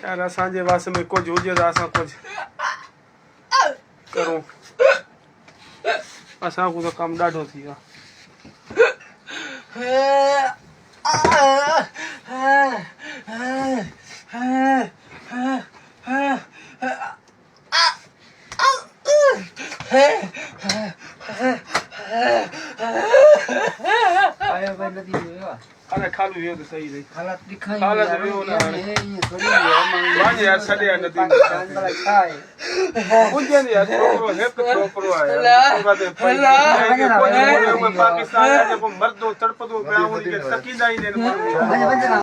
यार असांजे वास में कुछ हुजे त असां कुछ करूं असांजो त कमु ॾाढो थी वियो आयो भाई नदी हुआ अरे खालू वियो त सही रही हालत दिखाई हालत यार, वियो न ये हाणे ये थोड़ी है वञ यार छॾ यार नदी में वाला खाए पुॼनि यार छोकिरो हिकु छोकिरो आहे पाकिस्तान जेको मरदो तड़पदो पिया उनखे तकींदा ई आहिनि